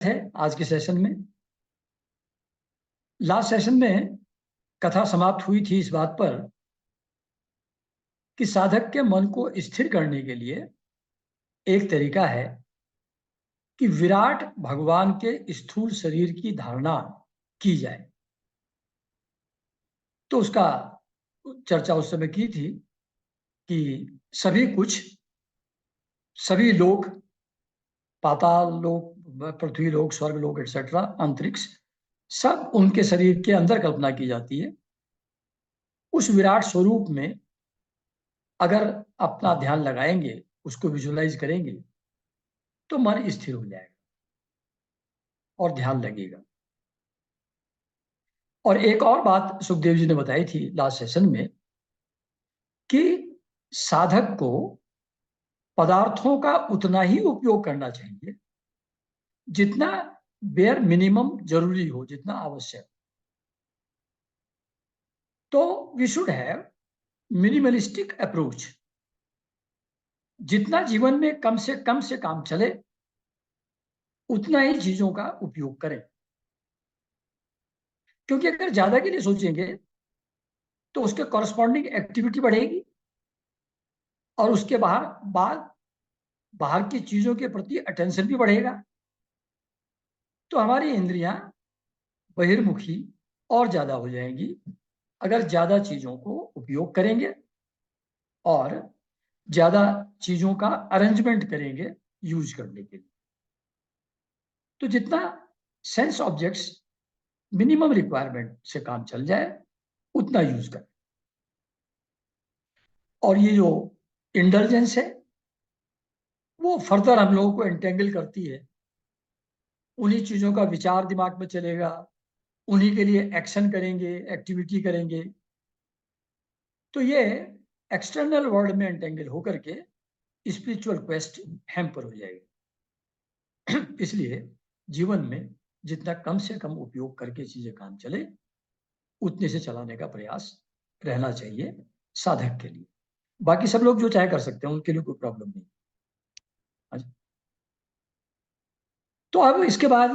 है आज के सेशन में। लास्ट सेशन में कथा समाप्त हुई थी इस बात पर कि साधक के मन को स्थिर करने के लिए एक तरीका है कि विराट भगवान के स्थूल शरीर की धारणा की जाए। तो उसका चर्चा उस समय की थी कि सभी कुछ, सभी लोक, पाताल लोक, पृथ्वी लोक, स्वर्ग लोक एक्सेट्रा, अंतरिक्ष, सब उनके शरीर के अंदर कल्पना की जाती है। उस विराट स्वरूप में अगर अपना ध्यान लगाएंगे, उसको विजुलाइज करेंगे, तो मन स्थिर हो जाएगा और ध्यान लगेगा। और एक और बात सुखदेव जी ने बताई थी लास्ट सेशन में कि साधक को पदार्थों का उतना ही उपयोग करना चाहिए जितना बेयर मिनिमम जरूरी हो, जितना आवश्यक। तो we should have minimalistic approach. जितना जीवन में कम से काम चले उतना ही चीजों का उपयोग करें, क्योंकि अगर ज्यादा के लिए सोचेंगे तो उसके कॉरस्पॉन्डिंग एक्टिविटी बढ़ेगी और उसके बाहर की चीजों के प्रति अटेंशन भी बढ़ेगा। तो हमारी इंद्रियां बहिर्मुखी और ज्यादा हो जाएंगी अगर ज्यादा चीजों को उपयोग करेंगे और ज्यादा चीजों का अरेंजमेंट करेंगे यूज करने के लिए। तो जितना सेंस ऑब्जेक्ट्स मिनिमम रिक्वायरमेंट से काम चल जाए उतना यूज करें। और ये जो इंटेलिजेंस है वो फर्दर हम लोगों को एंटेंगल करती है। उन्हीं चीजों का विचार दिमाग में चलेगा, उन्हीं के लिए एक्शन करेंगे, एक्टिविटी करेंगे। तो ये एक्सटर्नल वर्ल्ड में एंटेंगल होकर के स्पिरिचुअल क्वेस्ट हैम्पर हो जाएगी। इसलिए जीवन में जितना कम से कम उपयोग करके चीजें काम चले उतने से चलाने का प्रयास रहना चाहिए साधक के लिए। बाकी सब लोग जो चाहे कर सकते हैं, उनके लिए कोई प्रॉब्लम नहीं। तो अब इसके बाद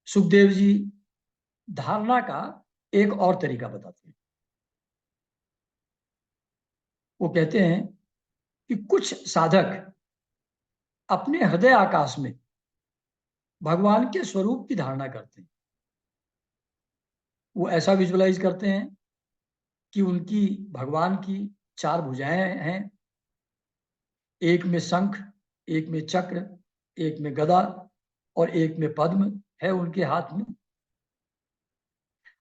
सुखदेव जी धारणा का एक और तरीका बताते हैं। वो कहते हैं कि कुछ साधक अपने हृदय आकाश में भगवान के स्वरूप की धारणा करते हैं। वो ऐसा विजुअलाइज करते हैं कि उनकी भगवान की 4 भुजाएं हैं, एक में शंख, एक में चक्र, एक में गदा और एक में पद्म है उनके हाथ में,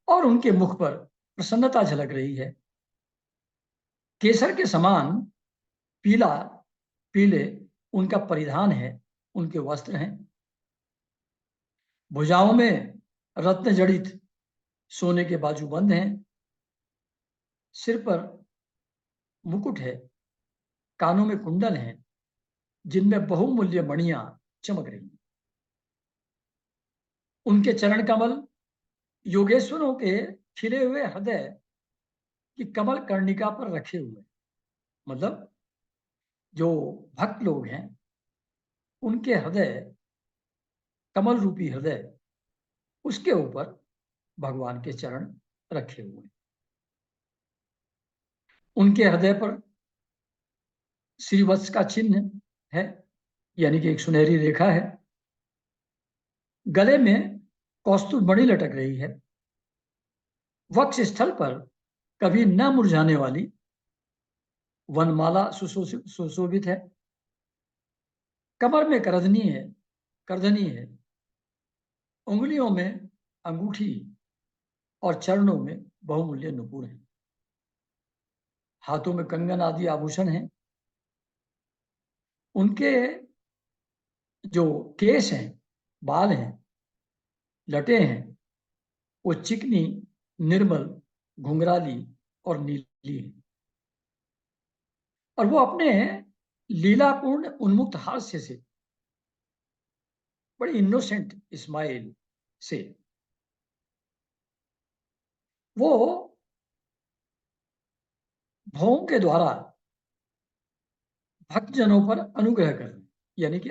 और उनके मुख पर प्रसन्नता झलक रही है। केसर के समान पीला पीले उनका परिधान है, उनके वस्त्र हैं। भुजाओं में रत्न जड़ित सोने के बाजूबंद हैं। सिर पर मुकुट है, कानों में कुंडल हैं जिनमें बहुमूल्य मणियां चमक रही हैं। उनके चरण कमल योगेश्वरों के खिले हुए हृदय की कमल कर्णिका पर रखे हुए। मतलब जो भक्त लोग हैं उनके हृदय, कमल रूपी हृदय, उसके ऊपर भगवान के चरण रखे हुए। उनके हृदय पर श्रीवत्स का चिन्ह है, यानी कि एक सुनहरी रेखा है। गले में कौस्तुभ मणि लटक रही है। वक्ष स्थल पर कभी न मुरझाने वाली वनमाला सुशोभित है। कमर में करधनी है। उंगलियों में अंगूठी और चरणों में बहुमूल्य नुपुर है। हाथों में कंगन आदि आभूषण हैं। उनके जो केस हैं, बाल हैं, लटे हैं, वो चिकनी, निर्मल, घुंघराली और नीली है। और वो अपने लीलापूर्ण उन्मुक्त हास्य से, बड़ी इनोसेंट स्माइल से वो भौं के द्वारा भक्तजनों पर अनुग्रह कर रहे हैं, यानी कि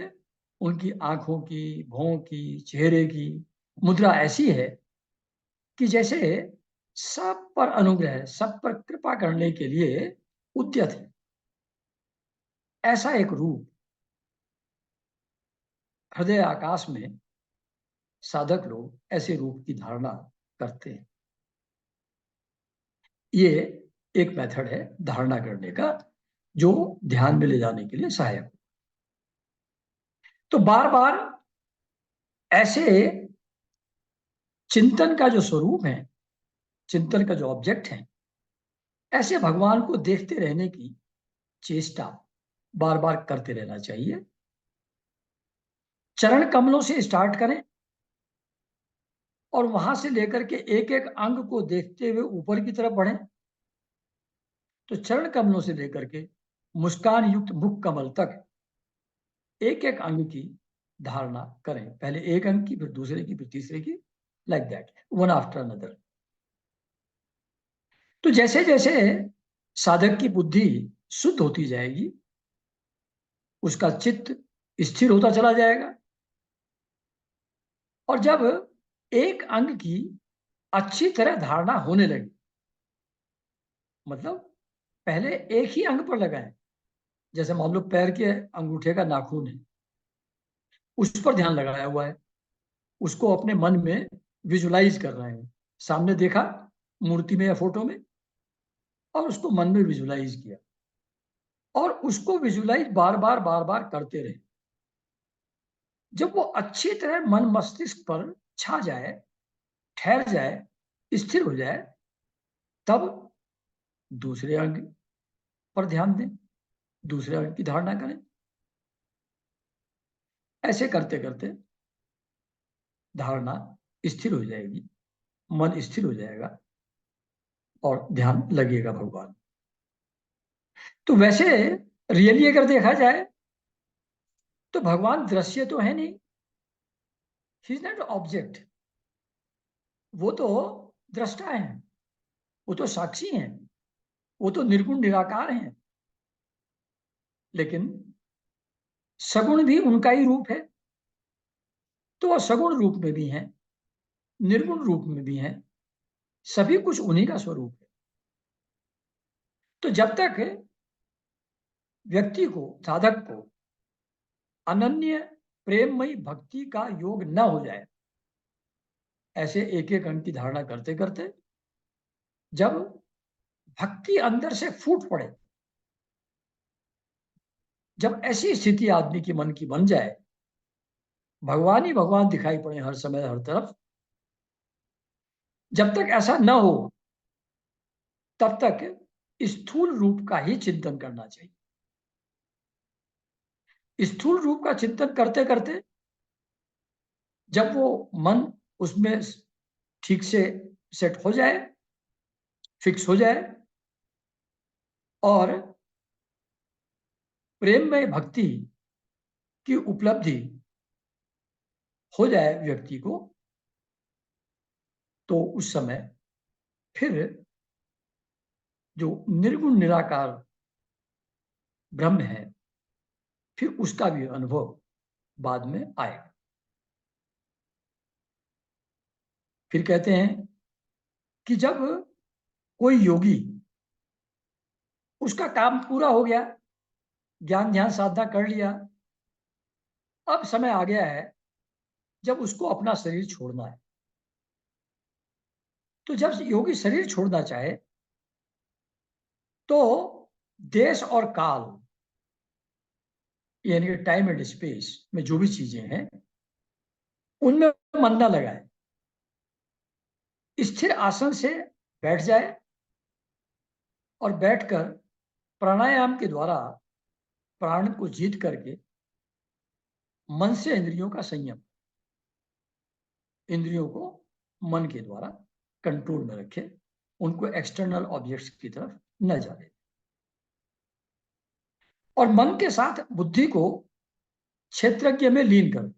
उनकी आंखों की, भौं की, चेहरे की मुद्रा ऐसी है कि जैसे सब पर अनुग्रह, सब पर कृपा करने के लिए उद्यत है। ऐसा एक रूप हृदय आकाश में साधक लोग ऐसे रूप की धारणा करते हैं। ये एक मेथड है धारणा करने का, जो ध्यान में ले जाने के लिए सहायक। तो बार बार ऐसे चिंतन का जो स्वरूप है, चिंतन का जो ऑब्जेक्ट है, ऐसे भगवान को देखते रहने की चेष्टा बार बार करते रहना चाहिए। चरण कमलों से स्टार्ट करें और वहां से लेकर के एक एक अंग को देखते हुए ऊपर की तरफ बढ़ें। तो चरण कमलों से लेकर के मुस्कान युक्त मुख कमल तक एक एक अंग की धारणा करें। पहले एक अंग की, फिर दूसरे की, फिर तीसरे की, like that, one after another. तो जैसे जैसे साधक की बुद्धि शुद्ध होती जाएगी, उसका चित्त स्थिर होता चला जाएगा। और जब एक अंग की अच्छी तरह धारणा होने लगी, मतलब पहले एक ही अंग पर लगाएं। जैसे मान लो पैर के अंगूठे का नाखून है, उस पर ध्यान लगाया हुआ है, उसको अपने मन में विजुलाइज कर रहे हैं। सामने देखा मूर्ति में या फोटो में, और उसको मन में विजुलाइज किया, और उसको विजुलाइज बार बार करते रहे। जब वो अच्छी तरह मन मस्तिष्क पर छा जाए, ठहर जाए, स्थिर हो जाए, तब दूसरे अंग पर ध्यान दें, दूसरे अंग की धारणा करें। ऐसे करते करते धारणा स्थिर हो जाएगी, मन स्थिर हो जाएगा और ध्यान लगेगा भगवान। तो वैसे रियली अगर देखा जाए तो भगवान दृश्य तो है नहीं, ही इज नॉट ऑब्जेक्ट। वो तो दृष्टा है, वो तो साक्षी हैं, वो तो निर्गुण निराकार हैं। लेकिन सगुण भी उनका ही रूप है, तो वह सगुण रूप में भी हैं, निर्गुण रूप में भी हैं, सभी कुछ उन्हीं का स्वरूप है। तो जब तक व्यक्ति को, साधक को अनन्य प्रेममयी भक्ति का योग न हो जाए, ऐसे एक एक अंग की धारणा करते करते जब भक्ति अंदर से फूट पड़े, जब ऐसी स्थिति आदमी की मन की बन जाए, भगवान ही भगवान दिखाई पड़े हर समय हर तरफ, जब तक ऐसा न हो तब तक स्थूल रूप का ही चिंतन करना चाहिए। स्थूल रूप का चिंतन करते करते जब वो मन उसमें ठीक से सेट हो जाए, फिक्स हो जाए, और प्रेम में भक्ति की उपलब्धि हो जाए व्यक्ति को, तो उस समय फिर जो निर्गुण निराकार ब्रह्म है, फिर उसका भी अनुभव बाद में आएगा। फिर कहते हैं कि जब कोई योगी, उसका काम पूरा हो गया, ज्ञान ध्यान साधना कर लिया, अब समय आ गया है जब उसको अपना शरीर छोड़ना है। तो जब योगी शरीर छोड़ना चाहे तो देश और काल, यानी कि टाइम एंड स्पेस में जो भी चीजें हैं उनमें मन न लगाए, स्थिर आसन से बैठ जाए और बैठकर प्राणायाम के द्वारा प्राण को जीत करके मन से इंद्रियों का संयम, इंद्रियों को मन के द्वारा कंट्रोल में रखे, उनको एक्सटर्नल ऑब्जेक्ट्स की तरफ न जाए, और मन के साथ बुद्धि को क्षेत्रज्ञ में लीन कर।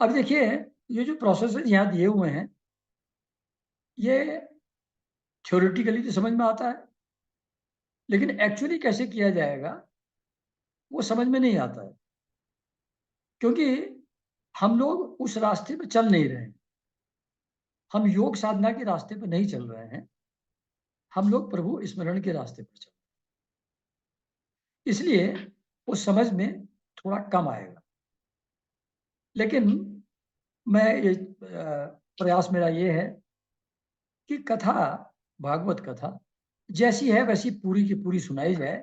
अब देखिए, ये जो प्रोसेस यहाँ दिए हुए हैं, ये थ्योरेटिकली तो समझ में आता है, लेकिन एक्चुअली कैसे किया जाएगा वो समझ में नहीं आता है। क्योंकि हम लोग उस रास्ते पे चल नहीं रहे हैं, हम योग साधना के रास्ते पे नहीं चल रहे हैं, हम लोग प्रभु स्मरण के रास्ते पर चल, इसलिए उस समझ में थोड़ा कम आएगा। लेकिन मैं ये प्रयास मेरा ये है कि कथा, भागवत कथा जैसी है वैसी पूरी की पूरी सुनाई जाए।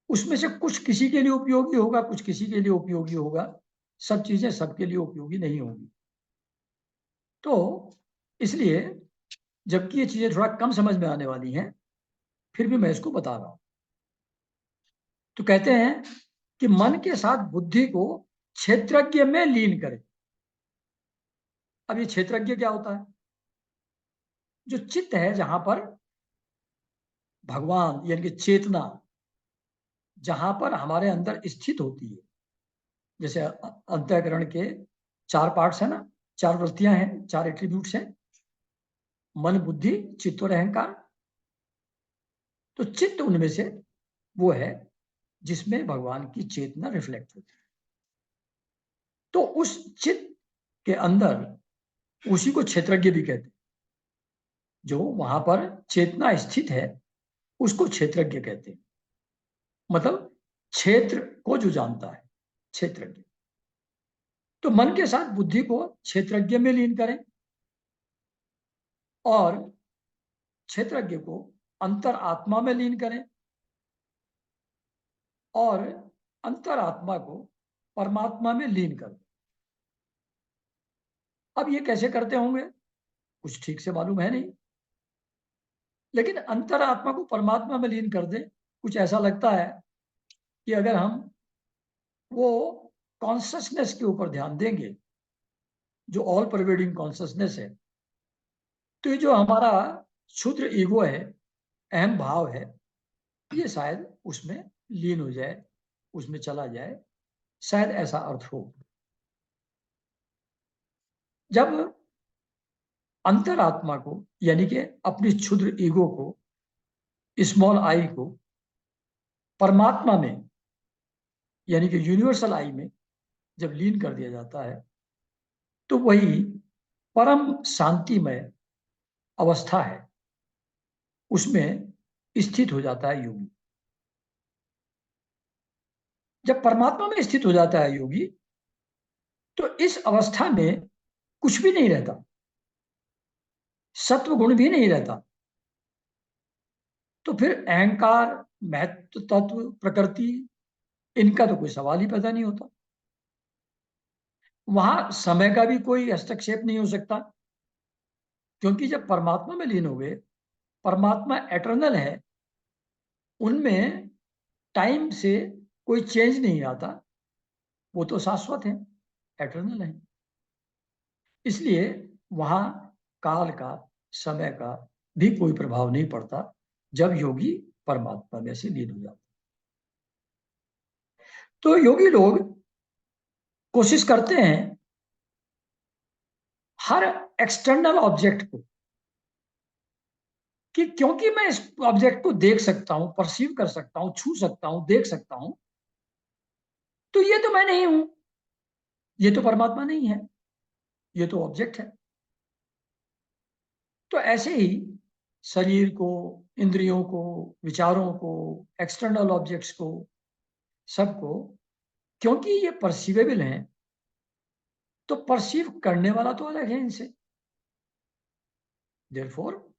उसमें से कुछ किसी के लिए उपयोगी होगा, कुछ किसी के लिए उपयोगी होगा, सब चीजें सबके लिए उपयोगी नहीं होंगी। तो इसलिए जबकि ये चीजें थोड़ा कम समझ में आने वाली हैं, फिर भी मैं इसको बता रहा हूं। तो कहते हैं कि मन के साथ बुद्धि को क्षेत्रज्ञ में लीन करें। अब ये क्षेत्रज्ञ क्या होता है? जो चित्त है, जहां पर भगवान यानी कि चेतना जहां पर हमारे अंदर स्थित होती है, जैसे अंतःकरण के 4 पार्ट्स है ना, 4 वृत्तियां हैं, 4 एट्रीब्यूट्स हैं, मन बुद्धि चित्त और अहंकार। तो चित्त उनमें से वो है जिसमें भगवान की चेतना रिफ्लेक्ट होती है। तो उस चित्त के अंदर उसी को क्षेत्रज्ञ भी कहते हैं। जो वहां पर चेतना स्थित है उसको क्षेत्रज्ञ कहते हैं, मतलब क्षेत्र को जो जानता है, क्षेत्रज्ञ। तो मन के साथ बुद्धि को क्षेत्रज्ञ में लीन करें और क्षेत्रज्ञ को अंतर आत्मा में लीन करें और अंतर आत्मा को परमात्मा में लीन करें। अब ये कैसे करते होंगे कुछ ठीक से मालूम है नहीं, लेकिन अंतर आत्मा को परमात्मा में लीन कर दे, कुछ ऐसा लगता है कि अगर हम वो कॉन्शसनेस के ऊपर ध्यान देंगे, जो ऑल परवेडिंग कॉन्शसनेस है, तो ये जो हमारा क्षुद्र ईगो है, अहम भाव है, ये शायद उसमें लीन हो जाए, उसमें चला जाए, शायद ऐसा अर्थ हो। जब अंतरात्मा को यानी कि अपनी क्षुद्र ईगो को, स्मॉल आई को परमात्मा में यानी कि यूनिवर्सल आई में जब लीन कर दिया जाता है, तो वही परम शांतिमय अवस्था है, उसमें स्थित हो जाता है योगी। जब परमात्मा में स्थित हो जाता है योगी, तो इस अवस्था में कुछ भी नहीं रहता, सत्व गुण भी नहीं रहता। तो फिर अहंकार, महत्व तत्व, प्रकृति, इनका तो कोई सवाल ही पैदा नहीं होता। वहां समय का भी कोई हस्तक्षेप नहीं हो सकता, क्योंकि जब परमात्मा में लीन हो गए, परमात्मा एटर्नल है, उनमें टाइम से कोई चेंज नहीं आता, वो तो शाश्वत है, एटर्नल है। इसलिए वहां काल का, समय का भी कोई प्रभाव नहीं पड़ता जब योगी परमात्मा में से लीन हो जाता। तो योगी लोग कोशिश करते हैं हर एक्सटर्नल ऑब्जेक्ट को, कि क्योंकि मैं इस ऑब्जेक्ट को देख सकता हूं, परसीव कर सकता हूं, छू सकता हूं, देख सकता हूं, तो ये तो मैं नहीं हूं, ये तो परमात्मा नहीं है, ये तो ऑब्जेक्ट है। तो ऐसे ही शरीर को, इंद्रियों को, विचारों को, एक्सटर्नल ऑब्जेक्ट्स को, सबको, क्योंकि ये परसीवेबल हैं, तो परसीव करने वाला तो अलग है इनसे। देयरफॉर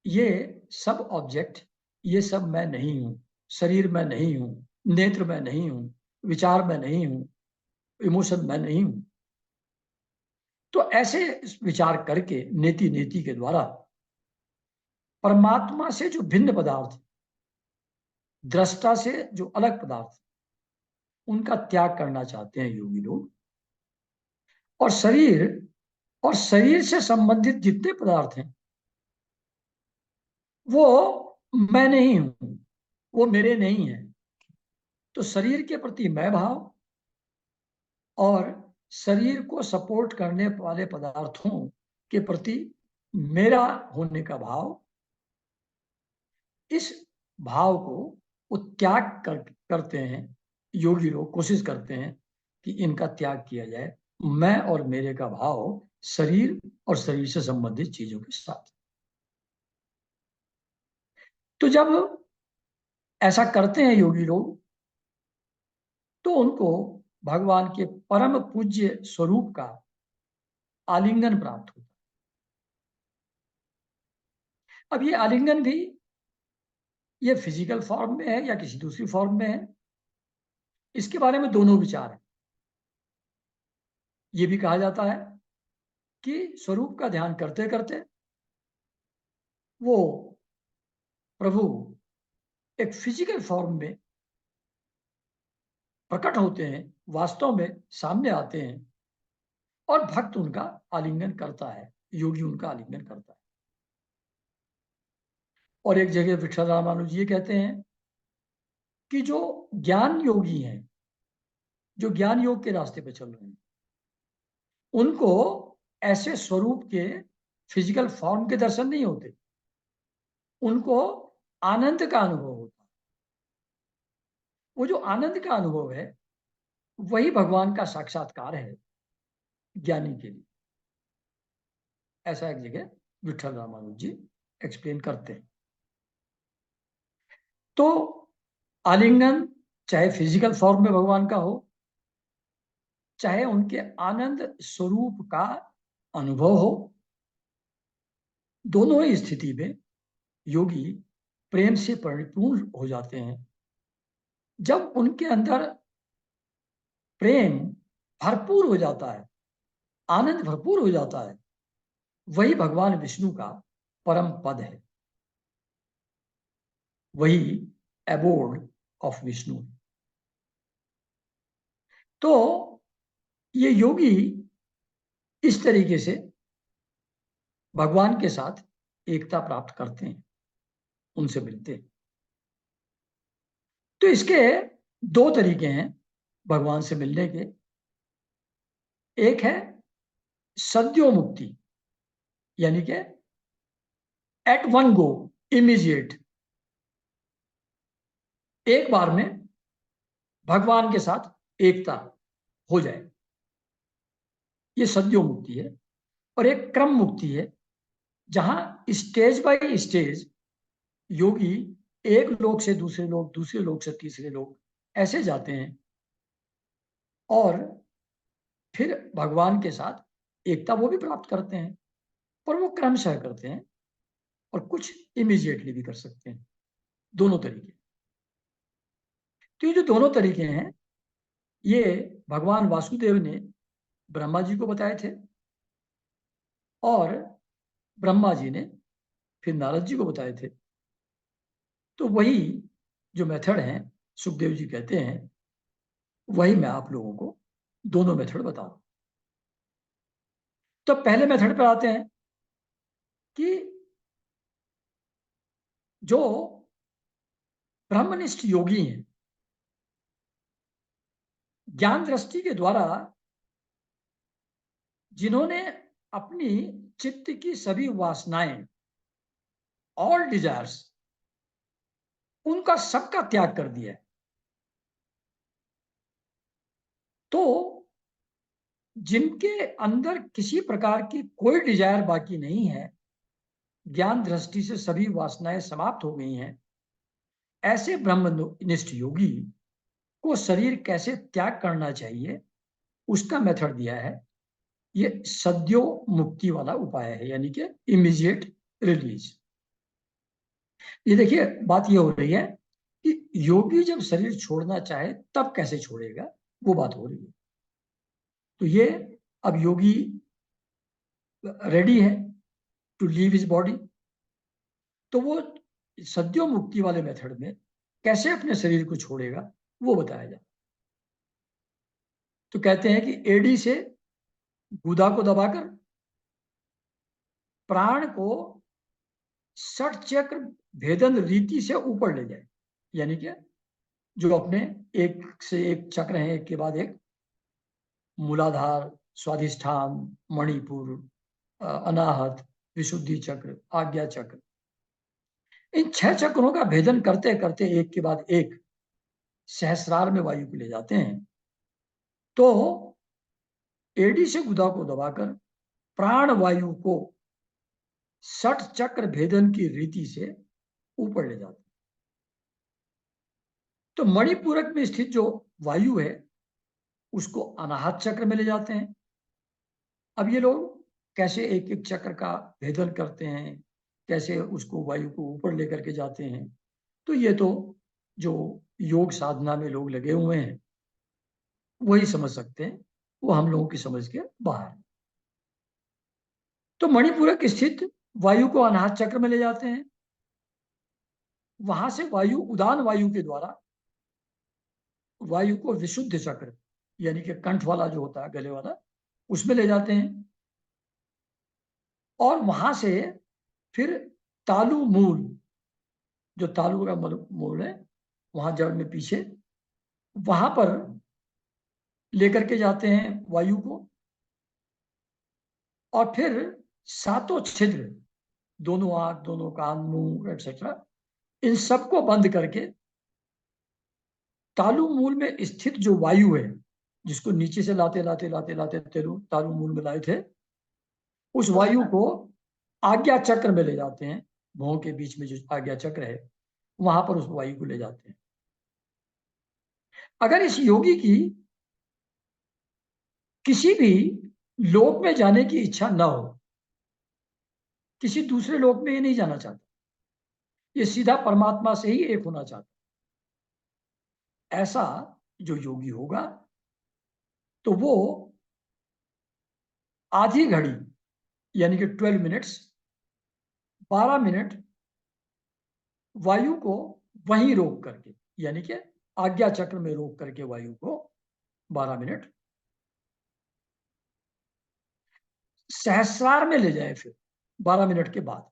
ये सब ऑब्जेक्ट, ये सब मैं नहीं हूं, शरीर में नहीं हूं, नेत्र में नहीं हूं, विचार में नहीं हूं, इमोशन में नहीं हूं। तो ऐसे विचार करके नेति नेति के द्वारा परमात्मा से जो भिन्न पदार्थ, दृष्टा से जो अलग पदार्थ, उनका त्याग करना चाहते हैं योगी लोग। और शरीर से संबंधित जितने पदार्थ हैं वो मैं नहीं हूं, वो मेरे नहीं है। तो शरीर के प्रति मैं भाव और शरीर को सपोर्ट करने वाले पदार्थों के प्रति मेरा होने का भाव, इस भाव को वो त्याग करते हैं। योगी लोग कोशिश करते हैं कि इनका त्याग किया जाए, मैं और मेरे का भाव शरीर और शरीर से संबंधित चीजों के साथ। तो जब ऐसा करते हैं योगी लोग, तो उनको भगवान के परम पूज्य स्वरूप का आलिंगन प्राप्त होता है। अब ये आलिंगन भी ये फिजिकल फॉर्म में है या किसी दूसरी फॉर्म में है, इसके बारे में दोनों विचार हैं। ये भी कहा जाता है कि स्वरूप का ध्यान करते करते वो प्रभु एक फिजिकल फॉर्म में प्रकट होते हैं, वास्तव में सामने आते हैं, और भक्त उनका आलिंगन करता है, योगी उनका आलिंगन करता है। और एक जगह विठल रामानुज ये कहते हैं कि जो ज्ञान योगी हैं, जो ज्ञान योग के रास्ते पे चल रहे हैं, उनको ऐसे स्वरूप के फिजिकल फॉर्म के दर्शन नहीं होते, उनको आनंद का अनुभव होता है। वो जो आनंद का अनुभव है वही भगवान का साक्षात्कार है ज्ञानी के लिए। ऐसा एक जगह विठल रामानुज जी एक्सप्लेन करते हैं। तो आलिंगन चाहे फिजिकल फॉर्म में भगवान का हो, चाहे उनके आनंद स्वरूप का अनुभव हो, दोनों ही स्थिति में योगी प्रेम से परिपूर्ण हो जाते हैं। जब उनके अंदर प्रेम भरपूर हो जाता है, आनंद भरपूर हो जाता है, वही भगवान विष्णु का परम पद है, वही एबोर्ड ऑफ विष्णु। तो ये योगी इस तरीके से भगवान के साथ एकता प्राप्त करते हैं, उनसे मिलते हैं। तो इसके दो तरीके हैं भगवान से मिलने के। एक है सद्यो मुक्ति, यानी कि एट वन गो, इमीडिएट, एक बार में भगवान के साथ एकता हो जाए, ये सद्यो मुक्ति है। और एक क्रम मुक्ति है, जहां स्टेज बाय स्टेज योगी एक लोक से दूसरे लोक, दूसरे लोक से तीसरे लोक ऐसे जाते हैं, और फिर भगवान के साथ एकता वो भी प्राप्त करते हैं, पर वो क्रमशः करते हैं, और कुछ इमीडिएटली भी कर सकते हैं। दोनों तरीके। तो ये जो दोनों तरीके हैं, ये भगवान वासुदेव ने ब्रह्मा जी को बताए थे, और ब्रह्मा जी ने फिर नारद जी को बताए थे। तो वही जो मेथड है, सुखदेव जी कहते हैं, वही मैं आप लोगों को दोनों मेथड बता रहा हूं। तो पहले मेथड पर आते हैं कि जो ब्रह्मनिष्ठ योगी हैं, ज्ञान दृष्टि के द्वारा जिन्होंने अपनी चित्त की सभी वासनाएं, ऑल डिजायर्स, उनका सबका त्याग कर दिया है, तो जिनके अंदर किसी प्रकार की कोई डिजायर बाकी नहीं है, ज्ञान दृष्टि से सभी वासनाएं समाप्त हो गई हैं, ऐसे ब्रह्मनिष्ठ योगी को शरीर कैसे त्याग करना चाहिए, उसका मेथड दिया है। ये सद्यो मुक्ति वाला उपाय है, यानी कि इमीडिएट रिलीज। ये देखिए, बात ये हो रही है कि योगी जब शरीर छोड़ना चाहे तब कैसे छोड़ेगा, वो बात हो रही है। तो ये अब योगी रेडी है टू लीव हिज बॉडी, तो वो सद्यो मुक्ति वाले मेथड में कैसे अपने शरीर को छोड़ेगा वो बताया जाए। तो कहते हैं कि एडी से गुदा को दबाकर प्राण को षट चक्र भेदन रीति से ऊपर ले जाए, यानी कि जो अपने एक से एक चक्र हैं, एक के बाद एक, मूलाधार, स्वाधिष्ठान, मणिपुर, अनाहत, विशुद्धि चक्र, आज्ञा चक्र, इन 6 चक्रों का भेदन करते करते एक के बाद एक सहस्रार में वायु को ले जाते हैं। तो एडी से गुदा को दबाकर प्राण वायु को षट चक्र भेदन की रीति से ऊपर ले जाते हैं। तो मणिपूरक में स्थित जो वायु है उसको अनाहत चक्र में ले जाते हैं। अब ये लोग कैसे एक एक चक्र का भेदन करते हैं, कैसे उसको वायु को ऊपर लेकर के जाते हैं, तो ये तो जो योग साधना में लोग लगे हुए हैं वही समझ सकते हैं, वो हम लोगों की समझ के बाहर है। तो मणिपूरक स्थित वायु को अनाहत चक्र में ले जाते हैं। वहां से वायु उदान वायु के द्वारा वायु को विशुद्ध चक्र यानी कि कंठ वाला जो होता है गले वाला उसमें ले जाते हैं। और वहां से फिर तालु मूल, जो तालु का मूल है वहां जड़ में पीछे, वहां पर लेकर के जाते हैं वायु को। और फिर सातों छिद्र, दोनों आंख, दोनों कान, मुंह एक्सेट्रा, इन सबको बंद करके तालु मूल में स्थित जो वायु है, जिसको नीचे से लाते लाते लाते लाते तालु मूल में लाए थे, उस वायु को आज्ञा चक्र में ले जाते हैं। भौं के बीच में जो आज्ञा चक्र है वहां पर उस वायु को ले जाते हैं। अगर इस योगी की किसी भी लोक में जाने की इच्छा न हो, किसी दूसरे लोक में ये नहीं जाना चाहता, ये सीधा परमात्मा से ही एक होना चाहता, ऐसा जो योगी होगा तो वो आधी घड़ी यानी कि 12 मिनट्स 12 मिनट वायु को वहीं रोक करके, यानी कि आज्ञा चक्र में रोक करके वायु को 12 मिनट सहस्रार में ले जाए फिर 12 मिनट के बाद,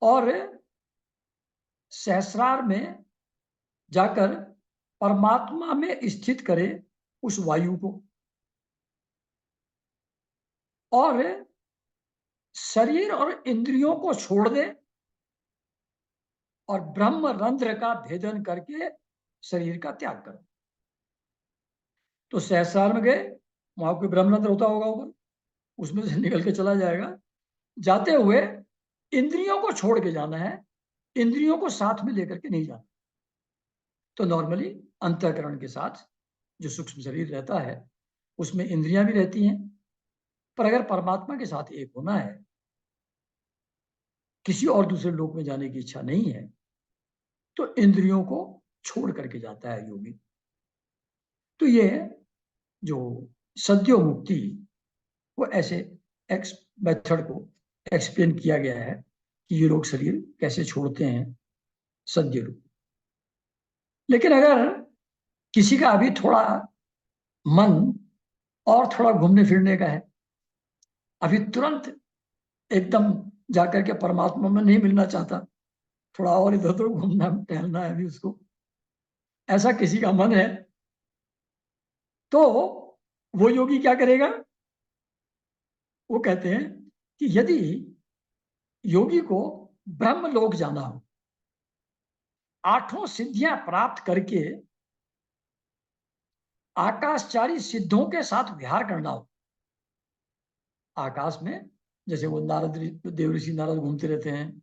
और सहस्रार में जाकर परमात्मा में स्थित करे उस वायु को। और शरीर और इंद्रियों को छोड़ दे और ब्रह्म रंध्र का भेदन करके शरीर का त्याग कर। तो सहस्रार में गए, वहां कोई ब्रह्म रंध्र होता होगा ऊपर, उसमें से निकल के चला जाएगा। जाते हुए इंद्रियों को छोड़ के जाना है, इंद्रियों को साथ में लेकर के नहीं जाना। तो नॉर्मली अंतःकरण के साथ जो सूक्ष्म शरीर रहता है उसमें इंद्रियां भी रहती हैं, पर अगर परमात्मा के साथ एक होना है, किसी और दूसरे लोक में जाने की इच्छा नहीं है, तो इंद्रियों को छोड़ करके जाता है योगी। तो ये जो सद्यो मुक्ति, वो ऐसे एक्स मेथड को एक्सप्लेन किया गया है कि ये लोग शरीर कैसे छोड़ते हैं सद्य रूप। लेकिन अगर किसी का अभी थोड़ा मन और थोड़ा घूमने फिरने का है, अभी तुरंत एकदम जाकर के परमात्मा में नहीं मिलना चाहता, थोड़ा और इधर उधर घूमना टहलना है अभी उसको, ऐसा किसी का मन है, तो वो योगी क्या करेगा? वो कहते हैं कि यदि योगी को ब्रह्म लोक जाना हो, आठों सिद्धियां प्राप्त करके आकाशचारी सिद्धों के साथ विहार करना हो, आकाश में जैसे वो नारद देवऋषि नारद घूमते रहते हैं,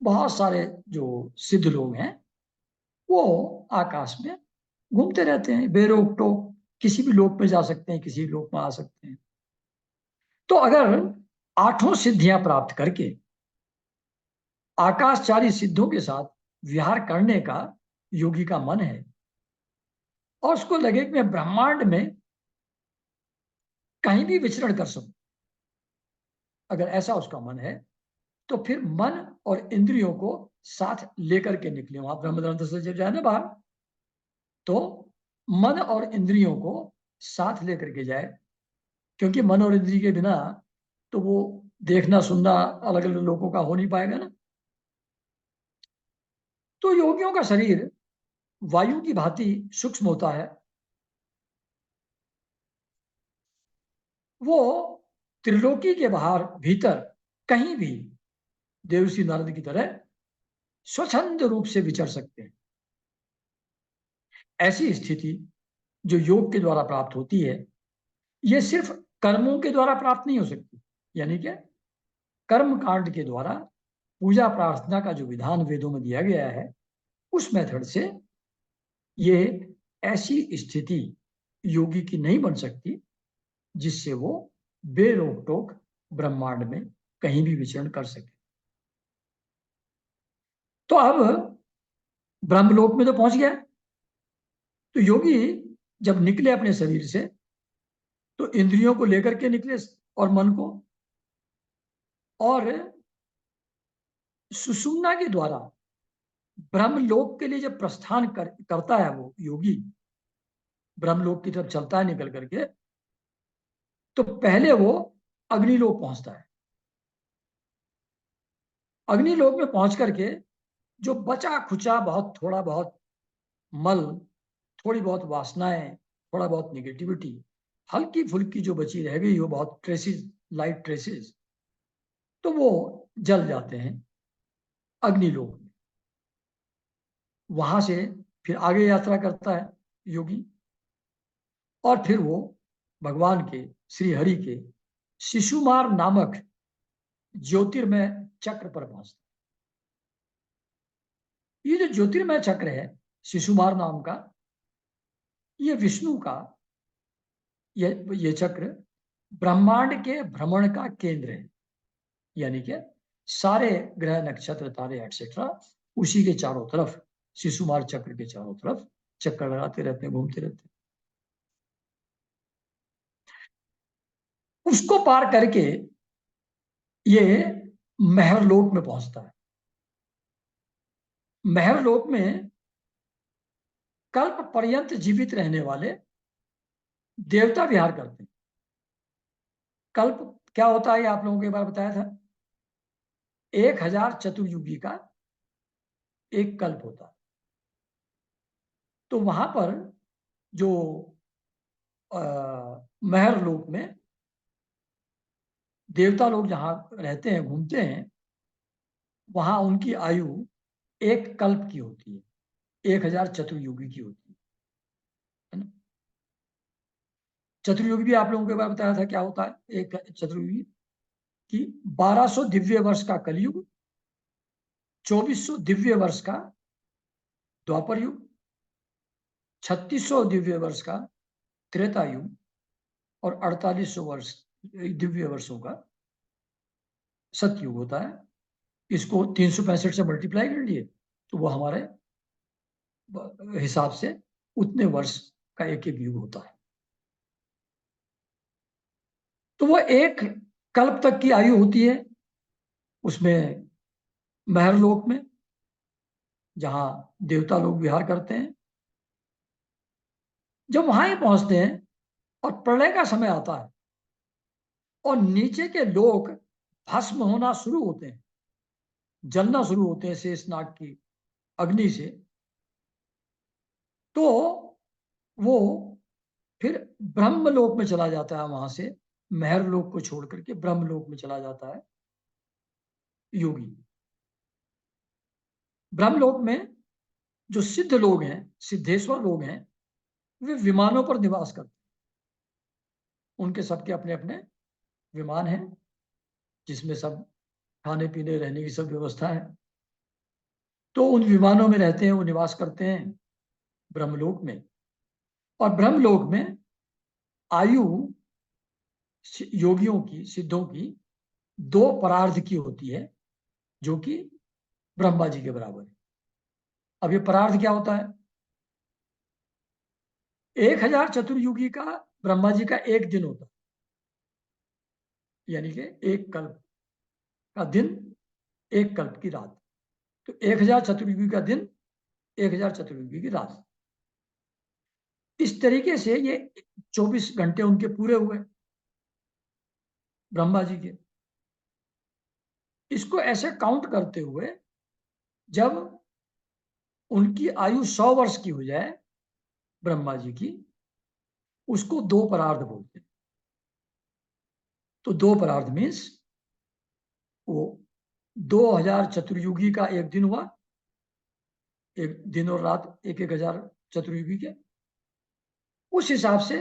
बहुत सारे जो सिद्ध लोग हैं वो आकाश में घूमते रहते हैं, बेरोक टोक किसी भी लोक में जा सकते हैं, किसी लोक में आ सकते हैं। तो अगर आठों सिद्धियां प्राप्त करके आकाशचारी सिद्धों के साथ विहार करने का योगी का मन है, और उसको लगे कि मैं ब्रह्मांड में कहीं भी विचरण कर सकूं, अगर ऐसा उसका मन है, तो फिर मन और इंद्रियों को साथ लेकर के निकले। वहां ब्रह्मग्रंथ से जब जाए ना बाहर, तो मन और इंद्रियों को साथ लेकर के जाए, क्योंकि मन और इंद्रिय के बिना तो वो देखना सुनना अलग अलग लोगों का हो नहीं पाएगा ना। तो योगियों का शरीर वायु की भांति सूक्ष्म होता है, वो त्रिलोकी के बाहर भीतर कहीं भी देवर्षि नारद की तरह स्वच्छंद रूप से विचर सकते हैं। ऐसी स्थिति जो योग के द्वारा प्राप्त होती है, ये सिर्फ कर्मों के द्वारा प्राप्त नहीं हो सकती। यानी कि कर्म कांड के द्वारा पूजा प्रार्थना का जो विधान वेदों में दिया गया है, उस मेथड से ये ऐसी स्थिति योगी की नहीं बन सकती जिससे वो बेरोक टोक ब्रह्मांड में कहीं भी विचरण कर सके। तो अब ब्रह्मलोक में तो पहुंच गया। तो योगी जब निकले अपने शरीर से, तो इंद्रियों को लेकर के निकले और मन को, और सुषुम्ना के द्वारा ब्रह्मलोक के लिए जब प्रस्थान करता है वो योगी, ब्रह्मलोक की तरफ चलता है निकल करके, तो पहले वो अग्निलोक पहुंचता है। अग्निलोक में पहुंच करके जो बचा खुचा बहुत थोड़ा बहुत मल, थोड़ी बहुत वासनाएं, थोड़ा बहुत निगेटिविटी, हल्की फुल्की जो बची रह गई हो, बहुत ट्रेसेस, लाइट ट्रेसेस, तो वो जल जाते हैं अग्निलोक में। वहां से फिर आगे यात्रा करता है योगी, और फिर वो भगवान के, श्री हरि के शिशुमार नामक ज्योतिर्मय चक्र पर पहुंचता है। ये जो ज्योतिर्मय चक्र है शिशुमार नाम का, ये विष्णु का, ये चक्र ब्रह्मांड के भ्रमण का केंद्र है। यानी कि सारे ग्रह नक्षत्र तारे एटसेट्रा उसी के चारों तरफ, शिशुमार चक्र के चारों तरफ चक्कर लगाते रहते हैं, घूमते रहते हैं। उसको पार करके ये महरलोक में पहुंचता है। महरलोक में कल्प पर्यंत जीवित रहने वाले देवता विहार करते हैं। कल्प क्या होता है, आप लोगों को एक बार बताया था। 1000 चतुर्युगी का एक कल्प होता है। तो वहां पर जो महरलोक में देवता लोग जहां रहते हैं, घूमते हैं, वहां उनकी आयु एक कल्प की होती है, 1000 चतुर्युगी की होती है ना। चतुर्युगी भी आप लोगों को एक बार बताया था क्या होता है। एक चतुर्युगी कि 1200 दिव्य वर्ष का कलयुग, 2400 दिव्य वर्ष का द्वापर युग, 3600 दिव्य वर्ष का त्रेता युग, और 4800 वर्ष दिव्य वर्षों का सतयुग होता है। इसको 365 से मल्टीप्लाई कर लिए तो वो हमारे हिसाब से उतने वर्ष का एक एक युग होता है। तो वो एक कल्प तक की आयु होती है उसमें, महरलोक में, जहां देवता लोग विहार करते हैं। जब वहां ही पहुंचते हैं और प्रलय का समय आता है और नीचे के लोग भस्म होना शुरू होते हैं, जलना शुरू होते हैं शेषनाग की अग्नि से, तो वो फिर ब्रह्मलोक में चला जाता है। वहां से महरलोक को छोड़ करके ब्रह्मलोक में चला जाता है योगी। ब्रह्मलोक में जो सिद्ध लोग हैं, सिद्धेश्वर लोग हैं, वे विमानों पर निवास करते हैं। उनके सबके अपने अपने विमान हैं, जिसमें सब खाने पीने रहने की सब व्यवस्था है। तो उन विमानों में रहते हैं, वो निवास करते हैं ब्रह्मलोक में। और ब्रह्मलोक में आयु योगियों की, सिद्धों की 2 परार्ध की होती है, जो कि ब्रह्मा जी के बराबर है। अब ये परार्ध क्या होता है? 1000 चतुर्युगी का ब्रह्मा जी का एक दिन होता है, यानी कि एक कल्प का दिन, एक कल्प की रात। तो 1000 चतुर्युगी का दिन, 1000 चतुर्युगी की रात। इस तरीके से ये 24 घंटे उनके पूरे हुए ब्रह्मा जी के। इसको ऐसे काउंट करते हुए जब उनकी आयु 100 वर्ष की हो जाए ब्रह्मा जी की, उसको 2 परार्ध बोलते हैं। तो 2 परार्ध मीन्स वो 2000 चतुर्युगी का एक दिन हुआ, एक दिन और रात एक एक हजार चतुर्युगी के, उस हिसाब से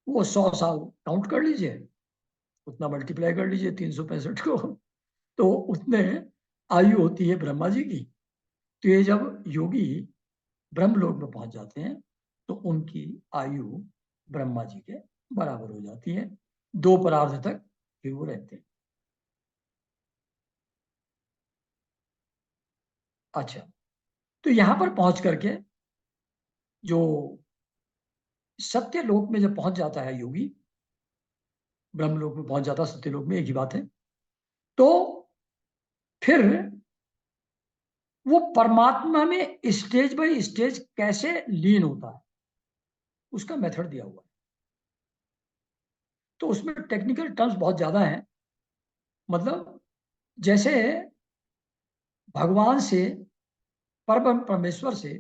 वो 100 साल काउंट कर लीजिए, उतना मल्टीप्लाई कर लीजिए 365 को, तो उतने आयु होती है ब्रह्मा जी की। तो ये जब योगी ब्रह्मलोक में पहुंच जाते हैं तो उनकी आयु ब्रह्मा जी के बराबर हो जाती है, 2 परार्ध तक फिर वो रहते हैं। अच्छा, तो यहां पर पहुंच करके जो सत्य लोक में जब पहुंच जाता है योगी, ब्रह्मलोक में पहुंच जाता है, सत्य लोक में एक ही बात है, तो फिर वो परमात्मा में स्टेज बाय स्टेज कैसे लीन होता है, उसका मेथड दिया हुआ है। तो उसमें टेक्निकल टर्म्स बहुत ज्यादा हैं। मतलब जैसे भगवान से, परम परमेश्वर से,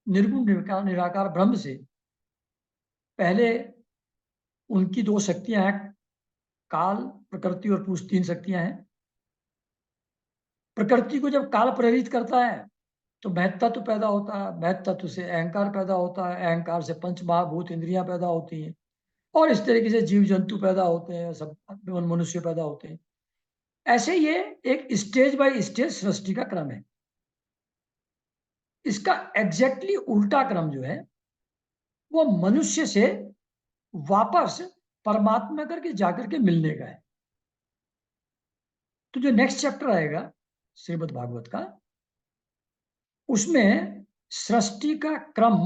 निर्गुण निराकार ब्रह्म से पहले उनकी 2 शक्तियां हैं, काल, प्रकृति और पुरुष, 3 शक्तियां हैं। प्रकृति को जब काल प्रेरित करता है तो महत तत्व पैदा होता है, महत तत्व से अहंकार पैदा होता है, अहंकार से पंच महाभूत इंद्रियां पैदा होती हैं, और इस तरीके से जीव जंतु पैदा होते हैं, सब मनुष्य पैदा होते हैं। ऐसे ये एक स्टेज बाय स्टेज सृष्टि का क्रम है। इसका एग्जैक्टली उल्टा क्रम जो है वो मनुष्य से वापस परमात्मा करके जाकर के मिलने का है। तो जो नेक्स्ट चैप्टर आएगा श्रीमद् भागवत का, उसमें सृष्टि का क्रम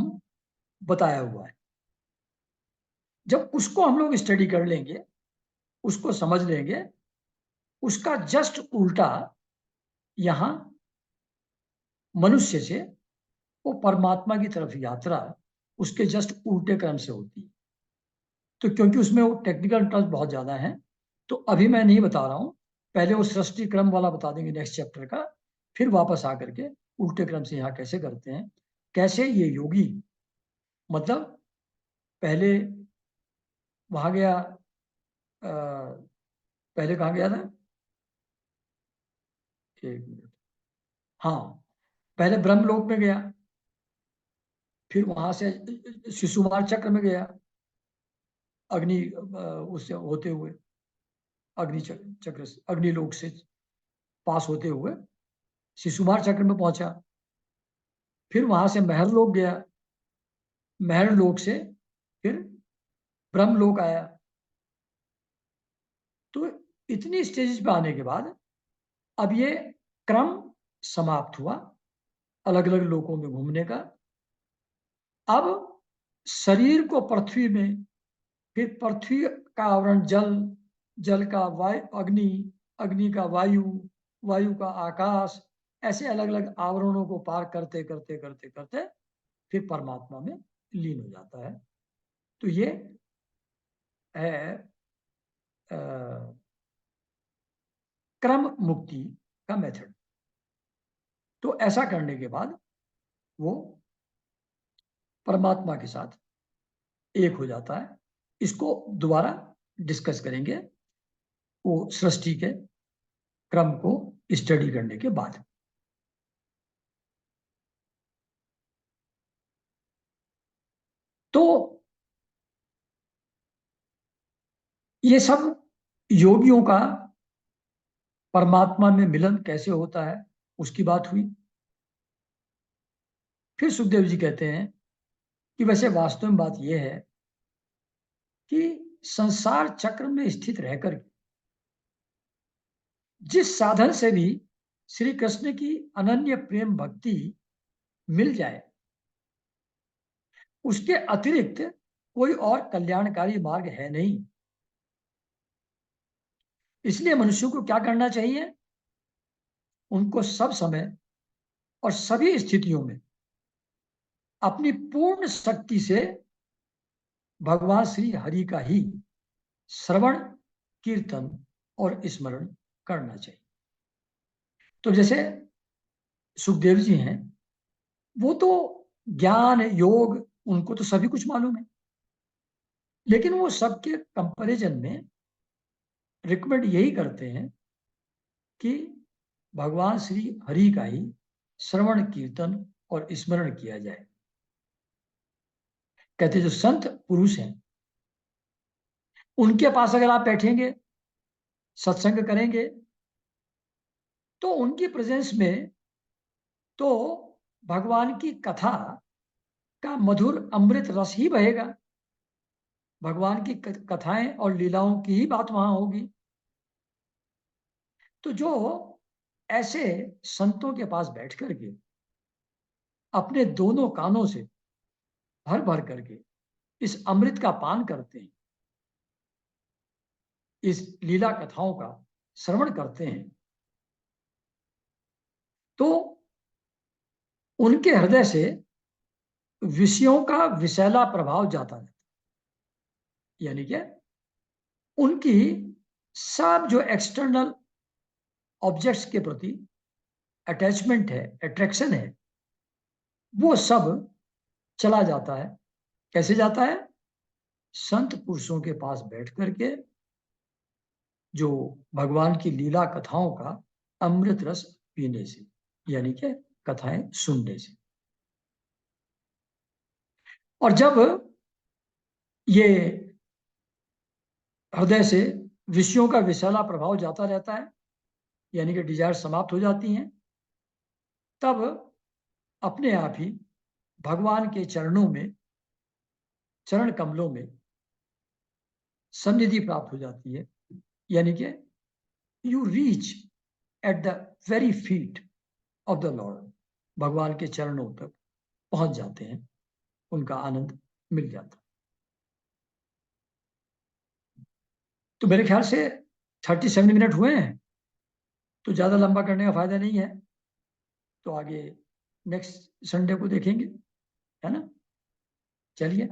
बताया हुआ है। जब उसको हम लोग स्टडी कर लेंगे, उसको समझ लेंगे, उसका जस्ट उल्टा यहां मनुष्य से वो परमात्मा की तरफ यात्रा उसके जस्ट उल्टे क्रम से होती है। तो क्योंकि उसमें वो टेक्निकल टर्म्स बहुत ज्यादा हैं, तो अभी मैं नहीं बता रहा हूं, पहले वो सृष्टि क्रम वाला बता देंगे नेक्स्ट चैप्टर का, फिर वापस आकर के उल्टे क्रम से यहाँ कैसे करते हैं, कैसे ये योगी, मतलब पहले वहां गया, पहले कहाँ गया था, 1 मिनट, हाँ, पहले ब्रह्मलोक में गया, फिर वहां से शिशुमार चक्र में गया, अग्नि उससे होते हुए, अग्नि चक्र से, अग्निलोक से पास होते हुए शिशुमार चक्र में पहुंचा, फिर वहां से महर लोक गया, महर लोक से फिर ब्रह्मलोक आया। तो इतनी स्टेजेस पे आने के बाद अब ये क्रम समाप्त हुआ अलग अलग लोकों में घूमने का। अब शरीर को पृथ्वी में, फिर पृथ्वी का आवरण जल, जल का वायु, अग्नि, अग्नि का वायु, वायु का आकाश, ऐसे अलग अलग आवरणों को पार करते करते करते करते फिर परमात्मा में लीन हो जाता है। तो ये है क्रम मुक्ति का मेथड। तो ऐसा करने के बाद वो परमात्मा के साथ एक हो जाता है। इसको दोबारा डिस्कस करेंगे वो सृष्टि के क्रम को स्टडी करने के बाद। तो ये सब योगियों का परमात्मा में मिलन कैसे होता है उसकी बात हुई। फिर सुखदेव जी कहते हैं कि वैसे वास्तव में बात यह है कि संसार चक्र में स्थित रहकर जिस साधन से भी श्री कृष्ण की अनन्य प्रेम भक्ति मिल जाए, उसके अतिरिक्त कोई और कल्याणकारी मार्ग है नहीं। इसलिए मनुष्य को क्या करना चाहिए, उनको सब समय और सभी स्थितियों में अपनी पूर्ण शक्ति से भगवान श्री हरि का ही श्रवण, कीर्तन और स्मरण करना चाहिए। तो जैसे सुखदेव जी हैं, वो तो ज्ञान योग उनको तो सभी कुछ मालूम है, लेकिन वो सबके कंपैरिजन में रिकमेंड यही करते हैं कि भगवान श्री हरि का ही श्रवण, कीर्तन और स्मरण किया जाए। कहते जो संत पुरुष हैं उनके पास अगर आप बैठेंगे, सत्संग करेंगे, तो उनकी प्रेजेंस में तो भगवान की कथा का मधुर अमृत रस ही बहेगा। भगवान की कथाएं और लीलाओं की ही बात वहां होगी। तो जो ऐसे संतों के पास बैठ करके अपने दोनों कानों से भर भर करके इस अमृत का पान करते हैं, इस लीला कथाओं का श्रवण करते हैं, तो उनके हृदय से विषयों का विषैला प्रभाव जाता रहता है। यानी कि उनकी सब जो एक्सटर्नल ऑब्जेक्ट्स के प्रति अटैचमेंट है, अट्रैक्शन है, वो सब चला जाता है। कैसे जाता है? संत पुरुषों के पास बैठ करके जो भगवान की लीला कथाओं का अमृत रस पीने से, यानी कि कथाएं सुनने से। और जब ये हृदय से विषयों का विषैला प्रभाव जाता रहता है, यानी कि डिजायर समाप्त हो जाती हैं, तब अपने आप ही भगवान के चरणों में, चरण कमलों में सन्निधि प्राप्त हो जाती है। यानी कि you reach at the very feet of the Lord. भगवान के चरणों तक पहुंच जाते हैं, उनका आनंद मिल जाता है। तो मेरे ख्याल से 37 मिनट हुए हैं, तो ज्यादा लंबा करने का फायदा नहीं है। तो आगे नेक्स्ट संडे को देखेंगे, है ना? चलिए।